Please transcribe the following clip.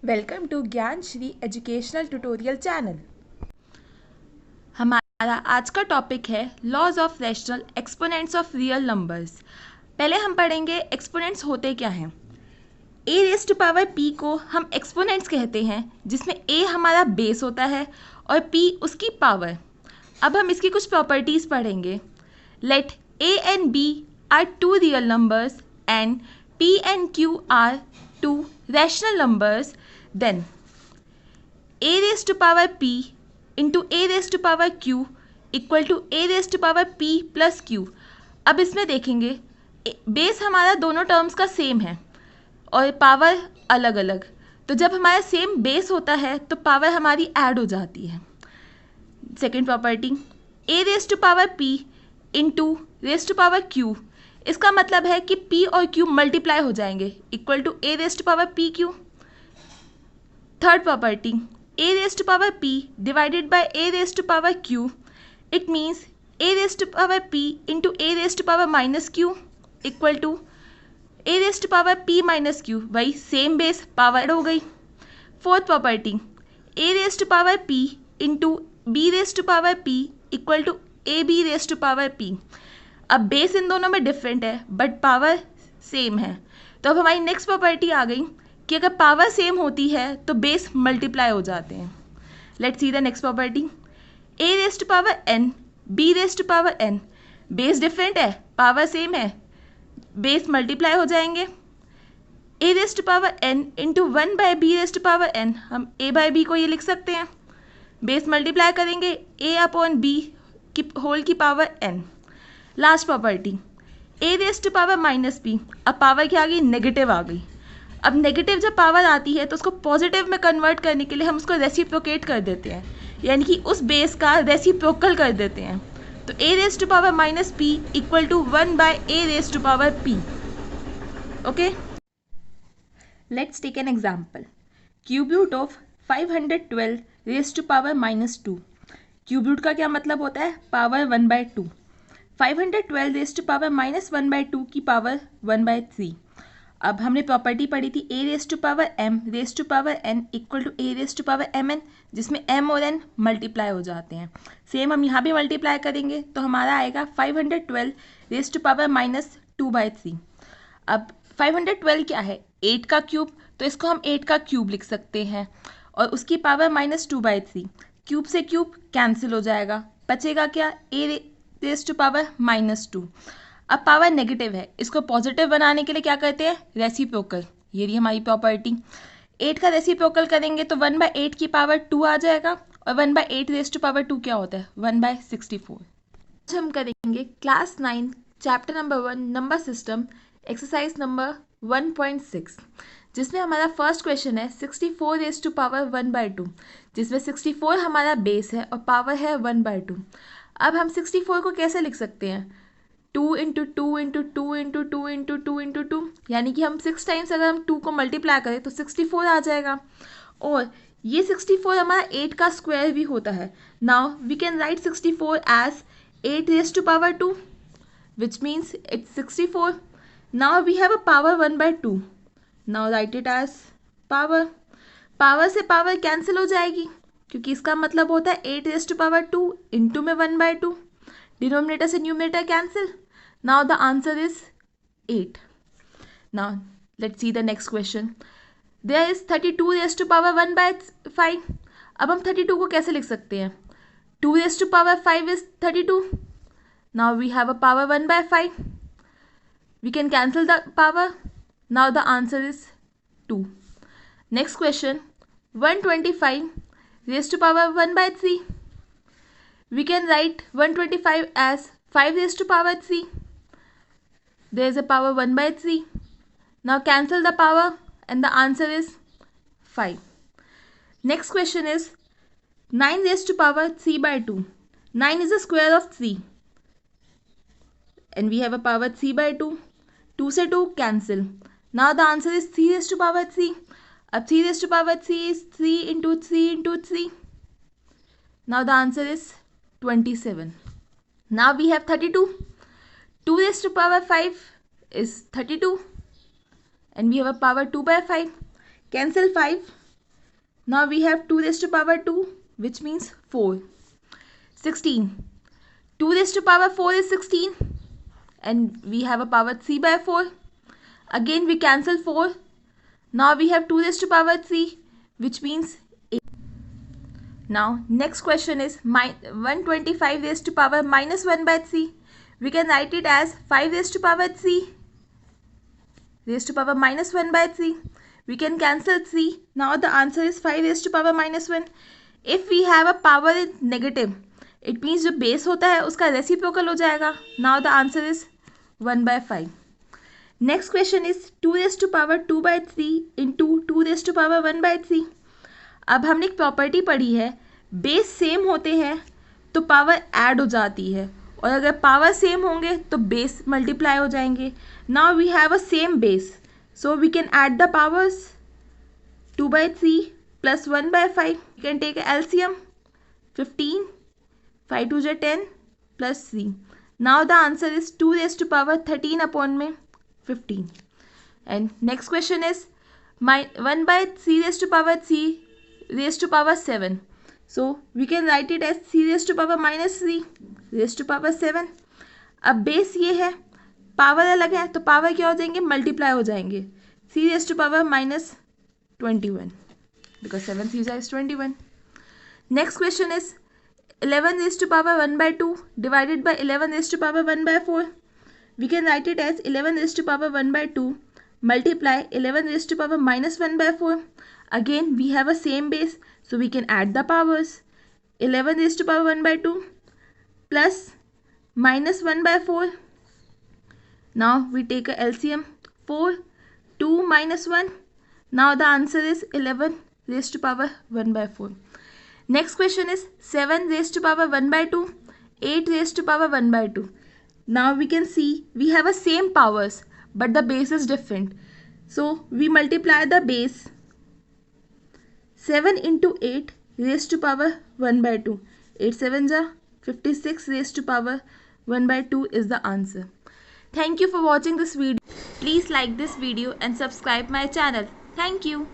Welcome to ज्ञान Shri educational tutorial channel. हमारा आज का टॉपिक है laws of rational exponents of real numbers. पहले हम पढ़ेंगे एक्सपोनेंट्स होते क्या हैं। A raise to power P को हम एक्सपोनेंट्स कहते हैं, जिसमें ए हमारा बेस होता है और पी उसकी पावर। अब हम इसकी कुछ प्रॉपर्टीज़ पढ़ेंगे। Let A and B are two real numbers and P and Q are two rational numbers, then a raised to power p into a raised to power q equal to a raised to power p plus q। अब इसमें देखेंगे base हमारा दोनों terms का same है और power अलग अलग, तो जब हमारा सेम बेस होता है तो पावर हमारी ऐड हो जाती है। Second property, a raised to power p into raised to power q, इसका मतलब है कि p और q मल्टीप्लाई हो जाएंगे equal to a raised to power p q। Third property, a raised to power p divided by a raised to power q, it means a raised to power p into a raised to power minus q equal to a raised to power p minus q, वही same base power हो गई। Fourth property, a raised to power p into b raised to power p equal to a b raised to power p। अब base in दोनों में different है but power same है, तो अब हमारी नेक्स्ट प्रॉपर्टी आ गई कि अगर पावर सेम होती है तो बेस मल्टीप्लाई हो जाते हैं। Let's see the next property, A raise to power N B raise to power N, base different है पावर सेम है, बेस मल्टीप्लाई हो जाएंगे। A raise to power N into one by B raise to power N, हम A by B को ये लिख सकते हैं, बेस मल्टीप्लाई करेंगे ए अपॉन बी की होल की power N. Last property, A raise to power minus B, अब पावर क्या आ गई, नेगेटिव आ गई। अब नेगेटिव जब पावर आती है तो उसको पॉजिटिव में कन्वर्ट करने के लिए हम उसको रेसिप्रोकेट कर देते हैं, यानी कि उस बेस का रेसिप्रोकल कर देते हैं। तो A raise to power minus P equal to one by A raise to power P. Okay, let's take an example. Cube root of 512 raise to power minus two. Cube root का क्या मतलब होता है, power 1/2। 512 raise to power minus 1/2 की power 1/3। अब हमने property पढ़ी थी A raise to power M raise to power N equal to A raise to power M N, जिसमें एम और एन मल्टीप्लाई हो जाते हैं। सेम हम यहाँ भी मल्टीप्लाई करेंगे तो हमारा आएगा 512 रेज टू पावर माइनस 2/3। अब 512 क्या है, 8 का क्यूब, तो इसको हम 8 का क्यूब लिख सकते हैं और उसकी पावर माइनस 2/3। क्यूब से क्यूब कैंसिल हो जाएगा, बचेगा क्या, ए रेज टू पावर माइनस 2। अब पावर नेगेटिव है, इसको पॉजिटिव बनाने के लिए क्या करते हैं, रेसिप्रोकल। ये रही हमारी प्रॉपर्टी, 8 का रेसिप्रोकल करेंगे तो 1/8 की पावर 2 आ जाएगा और 1/8 रेज टू पावर 2 क्या होता है, 1/64। आज हम करेंगे class 9 chapter number 1 number system exercise number 1.6, जिसमें हमारा फर्स्ट क्वेश्चन है 64 रेज टू पावर 1/2, जिसमें 64 हमारा बेस है और पावर है 1/2। अब हम 64 को कैसे लिख सकते हैं, 2 into two into two into two into two into two, यानी कि हम 6 टाइम्स अगर हम 2 को मल्टीप्लाई करें तो 64 आ जाएगा। और ये 64 हमारा 8 का स्क्वायर भी होता है। Now we can write 64 as 8 raise to power 2 which means it's 64। Now we have a power 1/2, now write it as power. Power से पावर कैंसिल हो जाएगी क्योंकि इसका मतलब होता है 8 रेज टू पावर 2 इंटू में 1/2, डिनोमिनेटर से numerator cancel. Now the answer is 8. Now let's see the next question. There is 32 raised to power 1/5. अब हम 32 को कैसे लिख सकते हैं, 2 raised to power 5 is 32. Now we have a power 1/5. We can cancel the power. Now the answer is 2. Next question, 125 raised to power 1/3. We can write 125 as 5 raised to power 3. There is a power 1/3. Now cancel the power and the answer is 5. Next question is 9 raised to power 3/2. 9 is the square of 3 and we have a power 3/2. 2 से 2 cancel. Now the answer is 3 raised to power 3. अब 3 raised to power 3 is 3 into 3 into 3. Now the answer is 27. Now we have 32. 2 raised to power 5 is 32 and we have a power 2/5. Cancel 5. Now we have 2 raised to power 2, which means 4. 16. 2 raised to power 4 is 16. And we have a power 3 by 4. Again we cancel 4. Now we have 2 raised to power 3, which means 8. Now next question is 125 raised to power minus 1 by 3. We can write it as 5 raised to power 3 raised to power minus 1 by 3. We can cancel 3. Now the answer is 5 raised to power minus 1. If we have a power in negative, it means जो base होता है उसका reciprocal हो जाएगा. Now the answer is 1 by 5. Next question is 2 raised to power 2 by 3 into 2 raised to power 1 by 3. अब हमने एक property पढ़ी है, बेस सेम होते हैं तो पावर ऐड हो जाती है, और अगर पावर सेम होंगे तो बेस मल्टीप्लाई हो जाएंगे. Now we have a same base, so we can add the powers. 2 by 3 plus 1 by 5. You can take LCM. 15. 5 2 is 10 plus 3. Now the answer is 2 raised to power 13 upon में 15. And next question is 1 by 3 raised to power 3 raised to power 7. So we can write it as 3 raised to power minus 3 raised to power 7. अब base ये है, power अलग है, तो power क्या हो जाएंगे, मल्टीप्लाई हो जाएंगे. 3 raised to power minus 21 because 7 3 is 21. Next question is 11 raised to power 1 by 2 divided by 11 raised to power 1 by 4. We can write it as 11 raised to power 1 by 2 multiply 11 raised to power minus 1 by 4. Again we have a same base, so we can add the powers. 11 raised to power 1 by 2 plus minus 1 by 4. Now we take a LCM. 4 2 minus 1. Now the answer is 11 raised to power 1 by 4. Next question is 7 raised to power 1 by 2, 8 raised to power 1 by 2. Now we can see we have a same powers, but the base is different. So we multiply the base. 7 into 8 raised to power 1 by 2. 8 7 ja 56 raised to power 1 by 2 is the answer. Thank you for watching this video. Please like this video and subscribe my channel. Thank you.